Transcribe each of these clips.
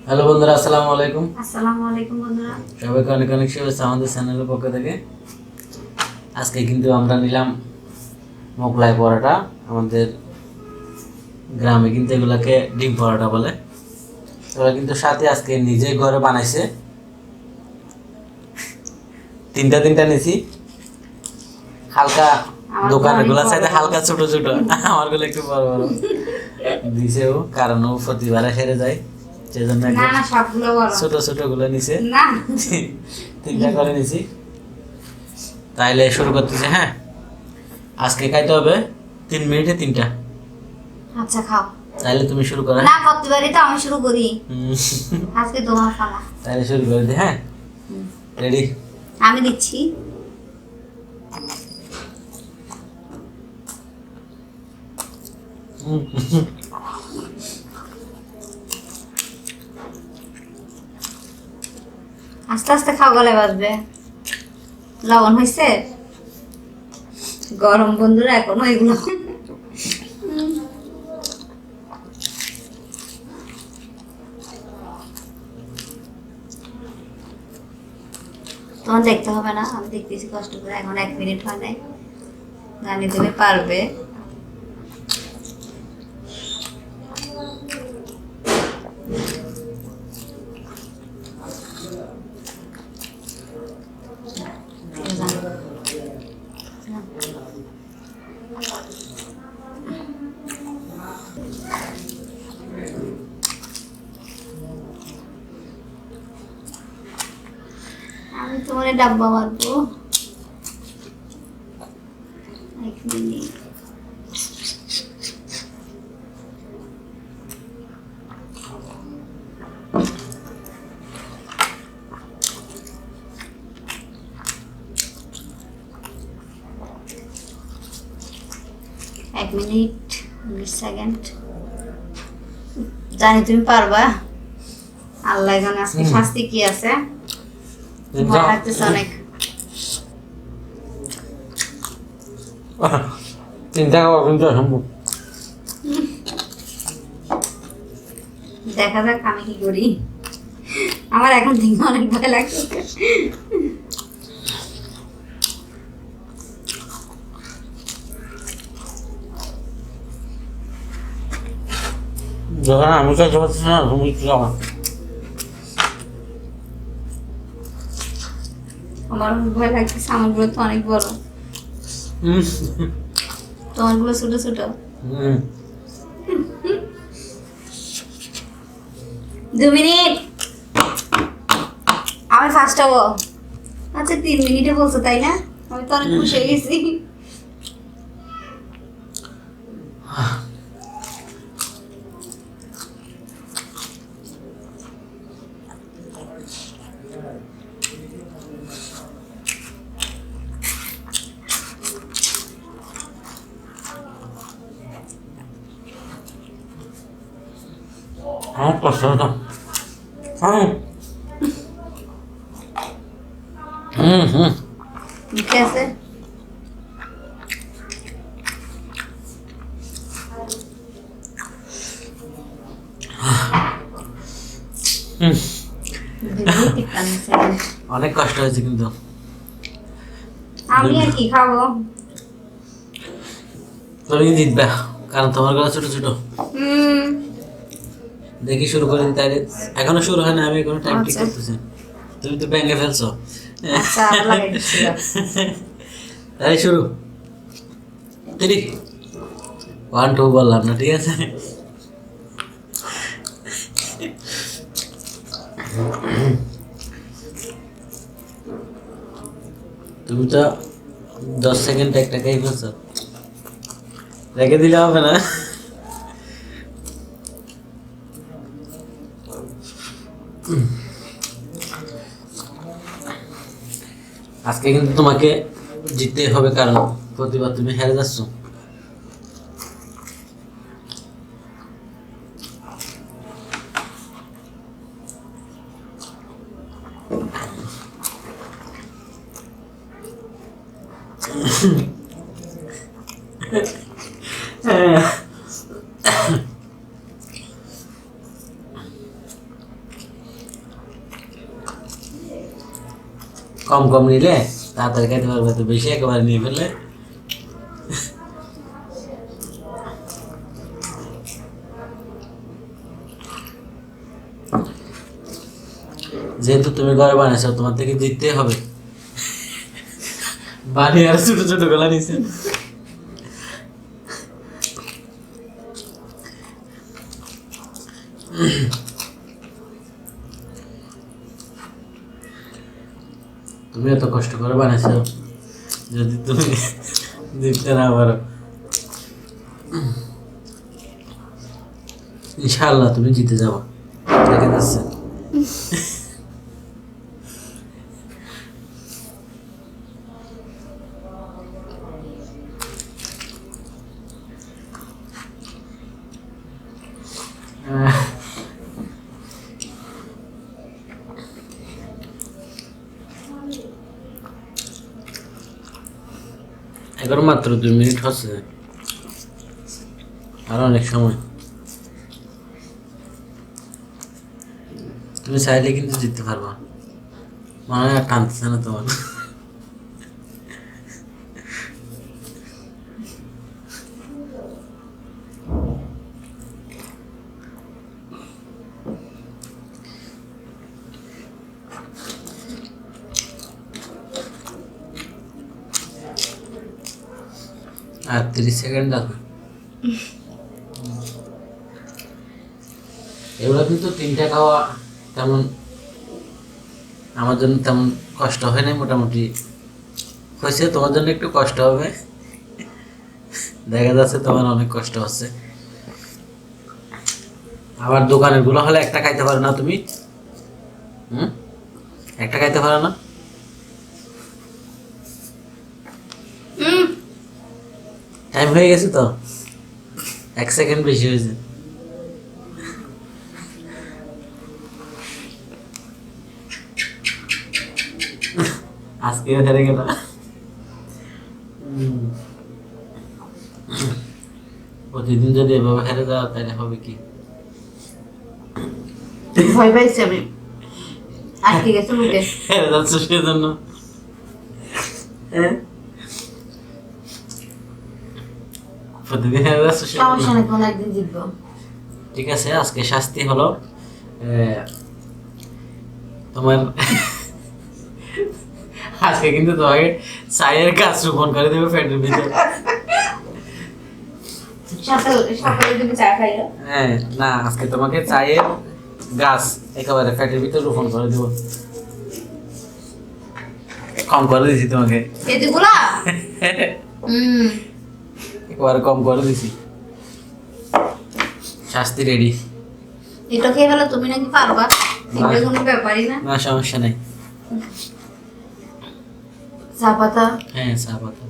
Hello বন্ধুরা, আসসালামু আলাইকুম। আসসালামু আলাইকুম বন্ধুরা, সবাইকে অনেক অনেক শুভেচ্ছা আমাদের চ্যানেলের পক্ষ থেকে। আজকে কিন্তু আমরা নিলাম মোগলাই পরোটা। আমাদের গ্রামে কিন্তু এগুলাকে ডিম পরোটা বলে। ওরা কিন্তু সাথে আজকে নিজেই ঘরে বানাইছে। তিনটা নিছি। হালকা দোকানের গুলা চাইতে হালকা ছোট ছোট, আমার গুলো একটু বড় বড় দিছেও, কারণ ও প্রতিবারে হেরে যায়, সেজন্য ছোট ছোট গুলো নিছে। তিনটা করে নিছি। তাইলে শুরু করতেছে। হ্যাঁ, আজকে খাইতে হবে 3 মিনিটে 3টা। আচ্ছা খাও। তাইলে তুমি শুরু করো। না, প্রতিবারই তো আমি শুরু করি, আজকে তোমার পালা। তাইলে শুরু করে দি। হ্যাঁ, রেডি? আমি দিচ্ছি। আস্তে আস্তে খাও, গলায় বাজবে। লবণ হয়েছে? গরম বন্ধুরা, এখনো এগুলো তোমার দেখতে হবে না, আমি দেখতেছি কষ্ট করে। এখন 1 মিনিট হয় নাই, জানি তুমি পারবে। আমি তোমার ডাব্বা মারবো। 1 মিনিট। এক মিনিট 19 সেকেন্ড। জানি তুমি পারবা। আল্লাহ জানে আজকে শাস্তি কি আছে। ভয় লাগতেছে অনেক। 3টা খাওয়া কিন্তু সম্ভব। দেখা যাক আমি কি করি। আমার এখন থেকে অনেক ভয় লাগছে। যখন আমি কাছে পাচ্ছি না, তুমি কি খাওয়া? আমার ভয় লাগতেছে। আমারগুলো তো অনেক বড়, তোমারগুলো ছোট ছোট। 2 মিনিট, আমি ফার্স্ট হবো। আচ্ছা 3 মিনিটে বলছো, তাই না? আমি তো অনেক খুশি হয়ে গেছি। হ্যাঁ, কষ্ট হতো। হ্যাঁ, ঠিক আছে। অনেক কষ্ট হয়েছে কিন্তু। আমি আর কি খাবো? তুমি জিতবে, কারণ তোমার গলা ছোট ছোট। দেখি শুরু করে দিই তাইলে। এখনো শুরু হয় না, আমি এখনো টাইম ঠিক করতেছি। তুমি তো ভেঙে ফেলছো। আচ্ছা, লাগাই দিচ্ছি। তাই শুরু। 3 1 2 বললাম না, ঠিক আছে? তুমি তো 10 সেকেন্ড একটা খাই ফেলছো, রেখে দিলে হবে না। আজকে কিন্তু তোমাকে জিততেই হবে, কারণ প্রতিবার তুমি হেরে যাচ্ছ। কম কম নিলে তাড়াতাড়ি খাইতে পারবে, তো বেশি একেবারে নিয়ে ফেললে যেহেতু তুমি ঘরে বানাইছো তোমার থেকে দিতে হবে, বানিয়ে আর ছোট ছোট গলা নিছে। তুমি এত কষ্ট করে বানাইছো, যদি তুমি জিততে না পারো ইনশাআল্লাহ তুমি জিতে যাবো, দেখে যাচ্ছে। এখন মাত্র 2 মিনিট হচ্ছে, আর অনেক সময়। তুমি চাইলে কিন্তু জিততে পারবা, মনে হয় আর টানতেছে না তোমার। আর 30 সেকেন্ড আছে। এগুলো কিন্তু 3টা খাওয়া তেমন আমার জন্য তেমন কষ্ট হয় না, মোটামুটি হয়েছে। তোমার জন্য একটু কষ্ট হবে, দেখা যাচ্ছে তোমার অনেক কষ্ট হচ্ছে। আবার দোকানের গুলো হলে একটা খাইতে পারো না তুমি, একটা খাইতে পারো না। টাইম হয়ে গেছে তো, 1 সেকেন্ড বেশি হয়েছে। আজকেও হেরে গেল। প্রতিদিন যদি এভাবে হেরে যাও তাহলে হবে কি? ভয় পাইছি আমি, আটকে গেছে মুখে। হেরে যাচ্ছ সেজন্য। প্রতিদিন হেরে যাচ্ছ সেজন্য। সমস্যা নেই, কোনো একদিন জিতবো। ঠিক আছে, আজকে শাস্তি হলো তোমার আজকে কিন্তু তোমাকে চায়ের গাছ রোপণ করে দেবে পেটের ভিতরে। সকালে তুমি চা খাই? হ্যাঁ, না আজকে তোমাকে চায়ের গাছ একেবারে পেটের ভিতরে রোপণ করে দেবো। কম করে দিছি তোমাকে এতগুলা, একেবারে কম করে দিছি। শাস্তি রেডি। এটা খেয়ে ফেলো, তুমি নাকি পারবা, এটা কোনো ব্যাপারই না। না সমস্যা নেই। চা পাতা? হ্যাঁ, চা পাতা।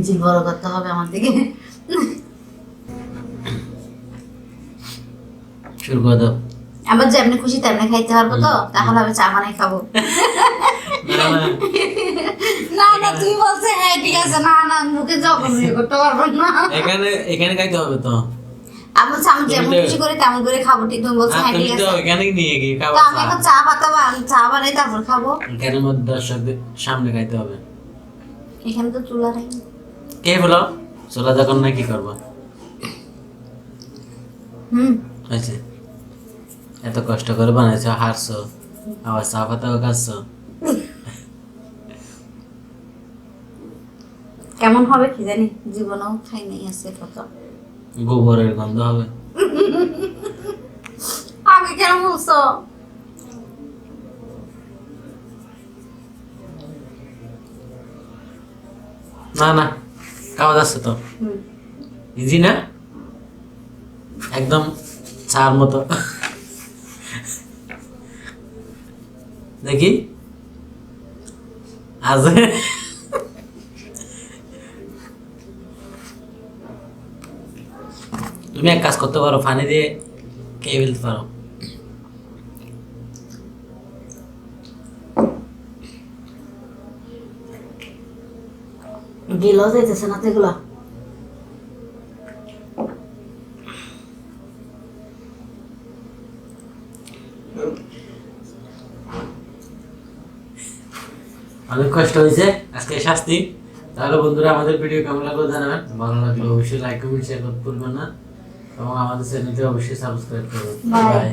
জি, বড় করতে হবে আমার দিকে। শুরু করে দাও। আবার যেমনি খুশি তেমনি খাইতে পারবো তো, তাহলে আমি চা বানাই খাবো। না না, তুমি বলছো হ্যাঁ ঠিক আছে, না না মুখে জবর করতে পারবো না। এখানে খাইতে হবে তো। আমি বলছি আমি যেমন খুশি করে তেমন করে খাবো, ঠিক? তুমি বলছো হ্যাঁ ঠিক আছে, এখানে নিয়ে গিয়ে খাবো। তো আমি এখন চা পাতা চা বানাই তারপর খাবো। এখানের মধ্যে দর্শকদের সামনে খাইতে হবে। এখানে তো চুলা নেই। কে বলো? চুলা যখন না কি করবো? হয়েছে, এত কষ্ট করে বানাইছো, হারছো, আবার চা পাতাও খাচ্ছো। কেমন হবে কি জানি, জীবনেও খাই নাই আছে কত। গোবরের গন্ধ হবে। আগে কেন বলছো? না না, খাওয়া যাচ্ছে তো, ইজি না একদম, চার মতো। দেখি আজ তুমি এক কাজ করতে পারো, পানি দিয়ে খেয়ে ফেলতে পারো। গেলেও যাইতেছে না তো এগুলা। অনেক কষ্ট হয়েছে আজকে শাস্তি। তাহলে বন্ধুরা আমাদের ভিডিও কেমন লাগলো জানাবেন, ভালো লাগলে অবশ্যই লাইক কমেন্ট শেয়ার করতে ভুলবেন না এবং আমাদের চ্যানেলটি অবশ্যই সাবস্ক্রাইব করবেন। Bye. বাই।